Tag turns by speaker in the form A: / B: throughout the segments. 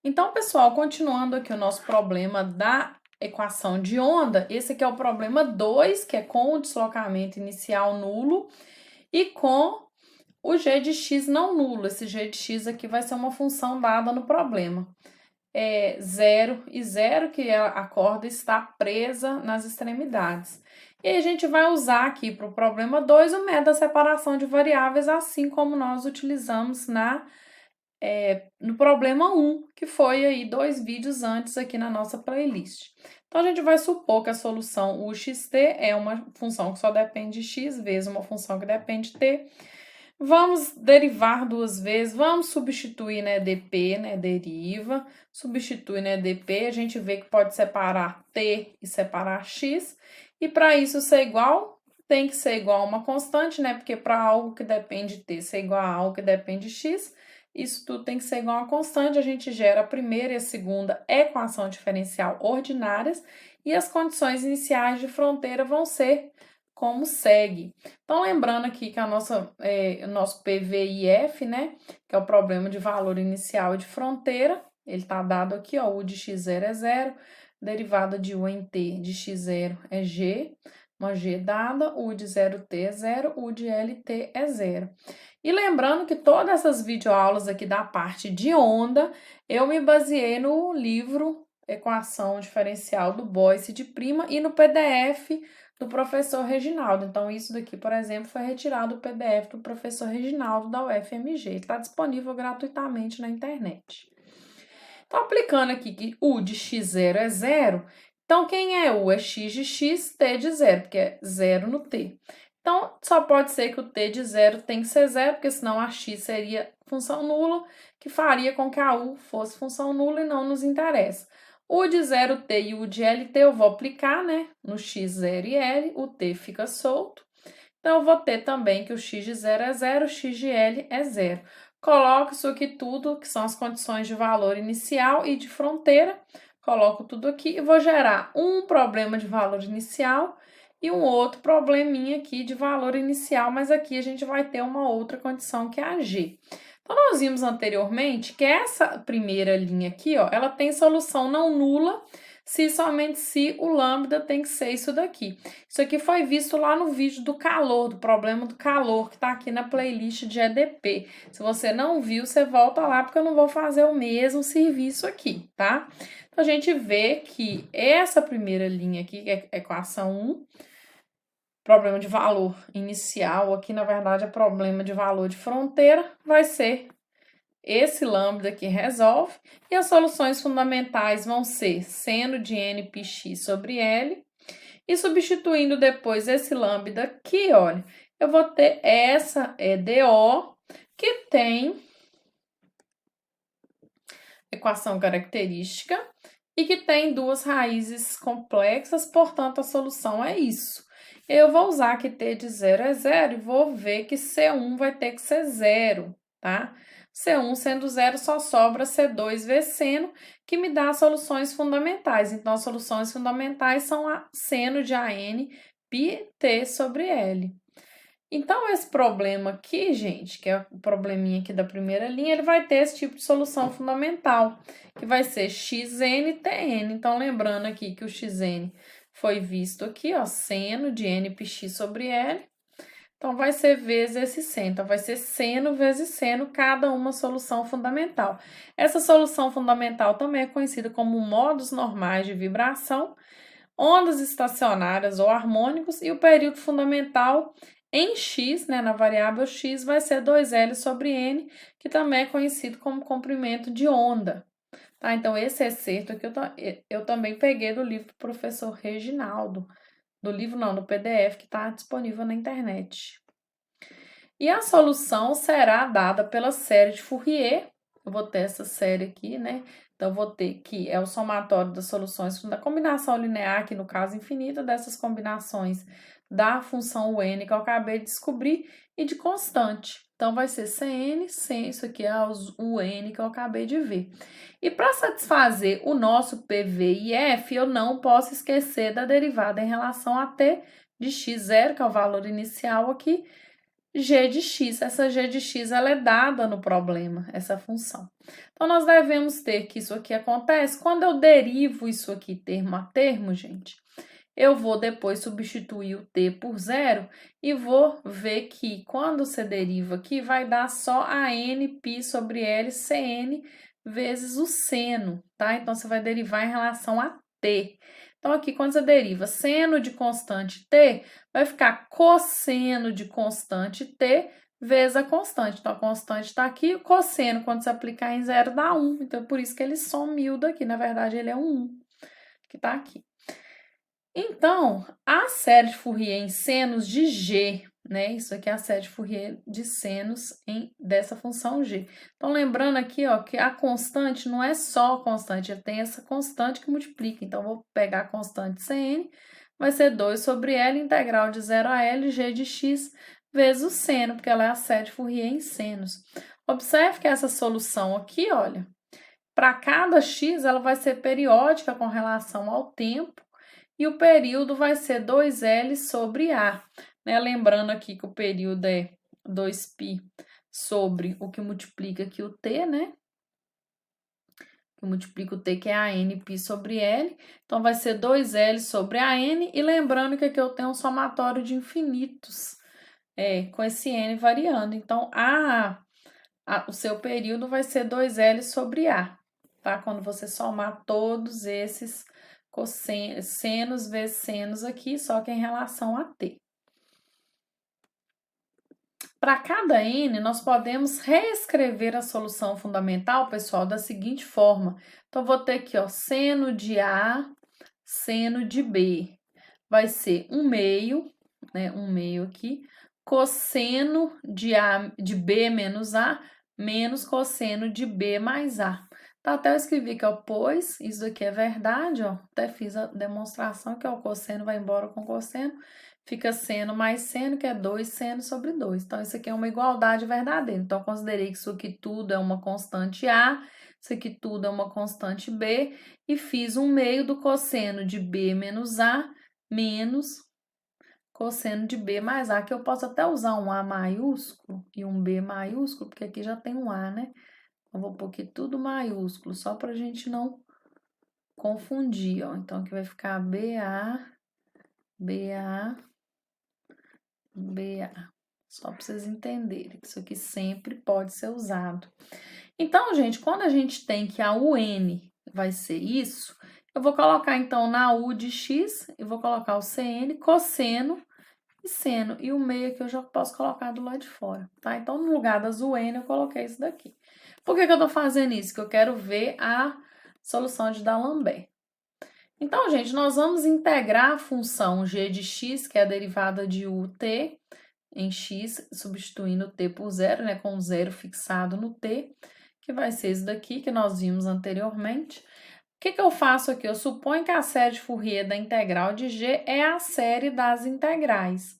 A: Então, pessoal, continuando aqui o nosso problema da equação de onda, esse aqui é o problema 2, que é com o deslocamento inicial nulo e com o g de x não nulo. Esse g de x aqui vai ser uma função dada no problema. É 0 e 0, que a corda está presa nas extremidades. E aí a gente vai usar aqui para o problema 2 o método da separação de variáveis, assim como nós utilizamos no problema 1, que foi aí 2 vídeos antes aqui na nossa playlist. Então, a gente vai supor que a solução uxt é uma função que só depende de x vezes uma função que depende de t. Vamos derivar duas vezes, vamos substituir na EDP, né, deriva, substitui na EDP, a gente vê que pode separar t e separar x, e para isso ser igual, tem que ser igual a uma constante, né, porque para algo que depende de t ser igual a algo que depende de x, isso tudo tem que ser igual a uma constante, a gente gera a primeira e a segunda equação diferencial ordinárias, e as condições iniciais de fronteira vão ser como segue. Então, lembrando aqui que o nosso PVIF, né, que é o problema de valor inicial de fronteira, ele está dado aqui, ó, U de x0 é 0, derivada de U em t de x0 é g, uma g dada, U de 0t é 0, U de LT é 0. E lembrando que todas essas videoaulas aqui da parte de onda, eu me baseei no livro Equação Diferencial do Boyce de Prima e no PDF do professor Reginaldo. Então, isso daqui, por exemplo, foi retirado do PDF do professor Reginaldo da UFMG. Ele está disponível gratuitamente na internet. Então, aplicando aqui que U de x0 é 0, então quem é U? É x de x, t de 0, porque é 0 no t. Então, só pode ser que o t de 0 tem que ser 0, porque senão a x seria função nula, que faria com que a U fosse função nula e não nos interessa. O de 0t e o de LT eu vou aplicar, né, no x0 e L, o t fica solto. Então, eu vou ter também que o x de 0 é 0, o x de L é 0. Coloco isso aqui tudo, que são as condições de valor inicial e de fronteira. Coloco tudo aqui e vou gerar um problema de valor inicial e um outro probleminha aqui de valor inicial, mas aqui a gente vai ter uma outra condição que é a G. Então, nós vimos anteriormente que essa primeira linha aqui, ó, ela tem solução não nula, somente se o lambda tem que ser isso daqui. Isso aqui foi visto lá no vídeo do calor, do problema do calor, que está aqui na playlist de EDP. Se você não viu, você volta lá, porque eu não vou fazer o mesmo serviço aqui, tá? Então, a gente vê que essa primeira linha aqui, que é equação 1, problema de valor inicial, aqui na verdade é problema de valor de fronteira, vai ser esse lambda que resolve, e as soluções fundamentais vão ser seno de nπx sobre L, e substituindo depois esse lambda aqui, olha, eu vou ter essa DO, que tem equação característica, e que tem duas raízes complexas, portanto, a solução é isso. Eu vou usar aqui t de 0 é 0 e vou ver que C1 vai ter que ser 0, tá? C1 sendo 0, só sobra C2 vezes seno, que me dá as soluções fundamentais. Então, as soluções fundamentais são a seno de AN π t sobre L. Então, esse problema aqui, gente, que é o probleminha aqui da primeira linha, ele vai ter esse tipo de solução fundamental, que vai ser xn tn. Então, lembrando aqui que o xn foi visto aqui, ó, seno de nπx sobre L. Então, vai ser vezes esse seno. Então, vai ser seno vezes seno, cada uma solução fundamental. Essa solução fundamental também é conhecida como modos normais de vibração, ondas estacionárias ou harmônicos, e o período fundamental em x, né, na variável x, vai ser 2L sobre N, que também é conhecido como comprimento de onda. Tá? Então, esse excerto aqui eu também peguei do livro do professor Reginaldo. Do livro não, do PDF que está disponível na internet. E a solução será dada pela série de Fourier. Eu vou ter essa série aqui, né? Então, eu vou ter que é o somatório das soluções da combinação linear, que no caso infinita, dessas combinações da função UN que eu acabei de descobrir e de constante. Então, vai ser Cn, isso aqui é o N que eu acabei de ver. E para satisfazer o nosso PVIF, eu não posso esquecer da derivada em relação a t de x0, que é o valor inicial aqui, g de x. Essa g de x ela é dada no problema, essa função. Então, nós devemos ter que isso aqui acontece. Quando eu derivo isso aqui termo a termo, gente, eu vou depois substituir o t por zero e vou ver que quando você deriva aqui, vai dar só a n π sobre L Cn vezes o seno, tá? Então, você vai derivar em relação a t. Então, aqui, quando você deriva seno de constante t, vai ficar cosseno de constante t vezes a constante. Então, a constante está aqui, o cosseno, quando você aplicar em zero, dá 1. Então, por isso que ele some daqui. Na verdade, ele é um 1, que está aqui. Então, a série de Fourier em senos de g, né? Isso aqui é a série de Fourier de senos dessa função g. Então, lembrando aqui, ó, que a constante não é só a constante, ele tem essa constante que multiplica. Então, vou pegar a constante Cn, vai ser 2 sobre L, integral de 0 a L, g de x, vezes o seno, porque ela é a série de Fourier em senos. Observe que essa solução aqui, olha, para cada x, ela vai ser periódica com relação ao tempo, e o período vai ser 2L sobre A, né? Lembrando aqui que o período é 2π sobre o que multiplica aqui o T, né? Que multiplica o T, que é a nπ sobre L. Então, vai ser 2L sobre a N. E lembrando que aqui eu tenho um somatório de infinitos, com esse N variando. Então, o seu período vai ser 2L sobre A, tá? Quando você somar todos esses senos vezes senos aqui, só que em relação a t. Para cada n, nós podemos reescrever a solução fundamental, pessoal, da seguinte forma. Então, vou ter aqui, ó, seno de A, seno de B. Vai ser 1/2, né, 1/2 aqui, cosseno de B menos A, menos cosseno de B mais A. Tá, até eu escrevi que, ó, pois, isso aqui é verdade, ó, até fiz a demonstração que, ó, o cosseno vai embora com cosseno, fica seno mais seno, que é 2 seno sobre 2. Então, isso aqui é uma igualdade verdadeira. Então, eu considerei que isso aqui tudo é uma constante A, isso aqui tudo é uma constante B, e fiz 1/2 do cosseno de B menos A, menos cosseno de B mais A, que eu posso até usar um A maiúsculo e um B maiúsculo, porque aqui já tem um A, né? Eu vou pôr aqui tudo maiúsculo, só para a gente não confundir, ó. Então, aqui vai ficar BA, BA, BA. Só para vocês entenderem que isso aqui sempre pode ser usado. Então, gente, quando a gente tem que a UN vai ser isso, eu vou colocar, então, na U de x, eu vou colocar o CN, cosseno e seno. E o meio aqui eu já posso colocar do lado de fora, tá? Então, no lugar das UN, eu coloquei isso daqui. Por que eu tô fazendo isso? Que eu quero ver a solução de D'Alembert. Então, gente, nós vamos integrar a função g de x, que é a derivada de ut, em x, substituindo o t por zero, né? Com o zero fixado no t, que vai ser isso daqui que nós vimos anteriormente. O que eu faço aqui? Eu suponho que a série de Fourier da integral de g é a série das integrais.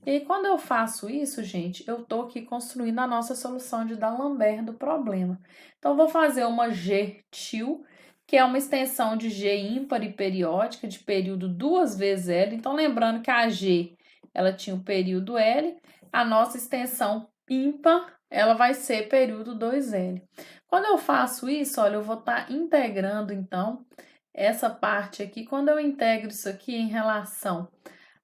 A: E aí, quando eu faço isso, gente, eu tô aqui construindo a nossa solução de D'Alembert do problema. Então, eu vou fazer uma G-til, que é uma extensão de G ímpar e periódica, de período 2 vezes L. Então, lembrando que a G, ela tinha o período L, a nossa extensão ímpar, ela vai ser período 2L. Quando eu faço isso, olha, eu vou estar integrando, então, essa parte aqui. Quando eu integro isso aqui em relação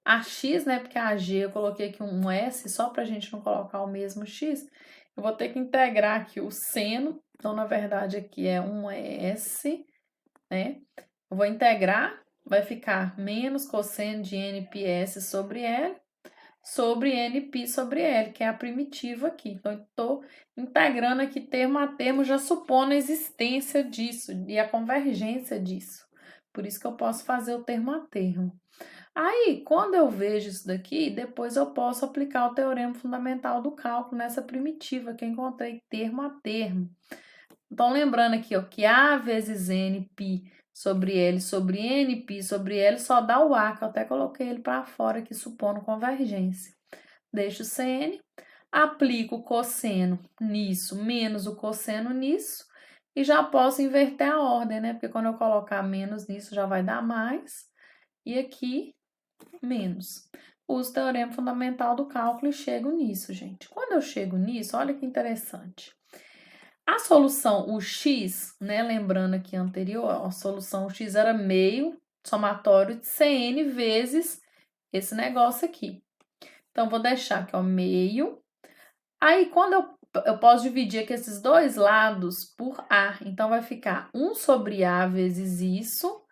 A: a x, né, porque a g eu coloquei aqui um s, só para a gente não colocar o mesmo x, eu vou ter que integrar aqui o seno, então, na verdade, aqui é um s, né, eu vou integrar, vai ficar menos cosseno de nπs sobre L, sobre nπ sobre L, que é a primitiva aqui. Então, eu estou integrando aqui termo a termo, já supondo a existência disso e a convergência disso. Por isso que eu posso fazer o termo a termo. Aí, quando eu vejo isso daqui, depois eu posso aplicar o teorema fundamental do cálculo nessa primitiva que eu encontrei termo a termo. Então, lembrando aqui, ó, que A vezes nπ sobre L sobre nπ sobre L só dá o A, que eu até coloquei ele para fora aqui, supondo convergência. Deixo o Cn, aplico o cosseno nisso, menos o cosseno nisso, e já posso inverter a ordem, né? Porque quando eu colocar menos nisso, já vai dar mais. E aqui, menos. uso o teorema fundamental do cálculo e chego nisso, gente. Quando eu chego nisso, olha que interessante. A solução, o x, né, lembrando aqui anterior, a solução x era meio somatório de Cn vezes esse negócio aqui. Então, vou deixar aqui, ó, meio. Aí, quando eu posso dividir aqui esses dois lados por A, então vai ficar 1 sobre A vezes isso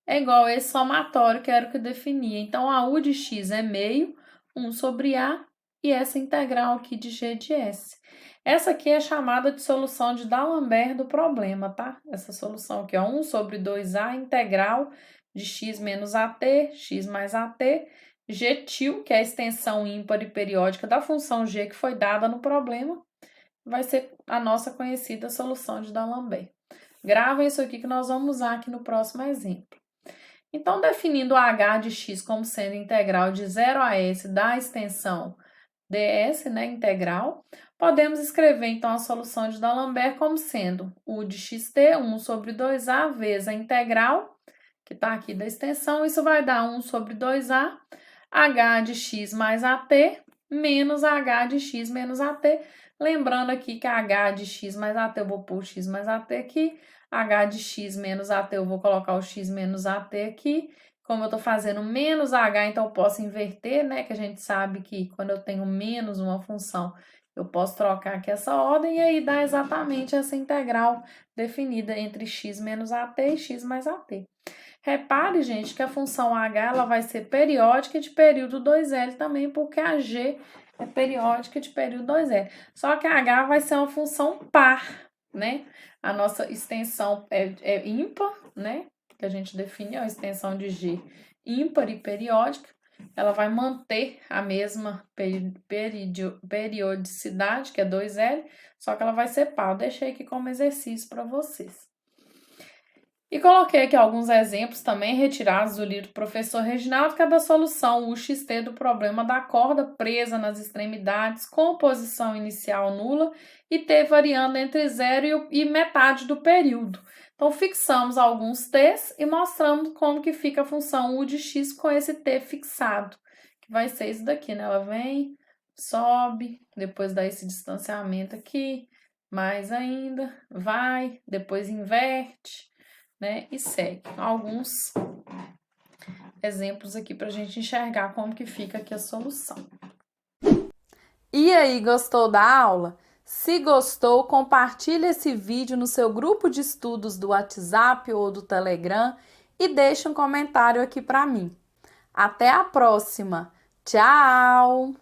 A: é igual a esse somatório que era o que eu definia. Então, a U de x é meio, 1 sobre A, e essa integral aqui de g de s. Essa aqui é chamada de solução de D'Alembert do problema, tá? Essa solução aqui, ó, 1 sobre 2A, integral de x menos at, x mais at, g til, que é a extensão ímpar e periódica da função g que foi dada no problema, vai ser a nossa conhecida solução de D'Alembert. Grava isso aqui que nós vamos usar aqui no próximo exemplo. Então, definindo o h de x como sendo integral de 0 a s da extensão ds, né, integral, podemos escrever, então, a solução de D'Alembert como sendo u de xt, 1 sobre 2a, vezes a integral, que está aqui da extensão, isso vai dar 1 sobre 2a, h de x mais at, menos h de x menos at. Lembrando aqui que h de x mais at, eu vou pôr o x mais at aqui, h de x menos at, eu vou colocar o x menos at aqui. Como eu tô fazendo menos h, então eu posso inverter, né? Que a gente sabe que quando eu tenho menos uma função, eu posso trocar aqui essa ordem e aí dá exatamente essa integral definida entre x menos at e x mais at. Repare, gente, que a função h ela vai ser periódica de período 2L também, porque a g é periódica de período 2L. Só que a h vai ser uma função par, né? A nossa extensão é ímpar, né? Que a gente define a extensão de g ímpar e periódica. Ela vai manter a mesma periodicidade, que é 2L, só que ela vai ser par. Eu deixei aqui como exercício para vocês. E coloquei aqui alguns exemplos também retirados do livro do professor Reginaldo, que é da solução UXT do problema da corda presa nas extremidades com posição inicial nula e t variando entre 0 e metade do período. Então, fixamos alguns t's e mostramos como que fica a função u de x com esse t fixado, que vai ser isso daqui, né? Ela vem, sobe, depois dá esse distanciamento aqui, mais ainda, vai, depois inverte, né? E segue. Alguns exemplos aqui para a gente enxergar como que fica aqui a solução. E aí, gostou da aula? Se gostou, compartilhe esse vídeo no seu grupo de estudos do WhatsApp ou do Telegram e deixe um comentário aqui para mim. Até a próxima. Tchau!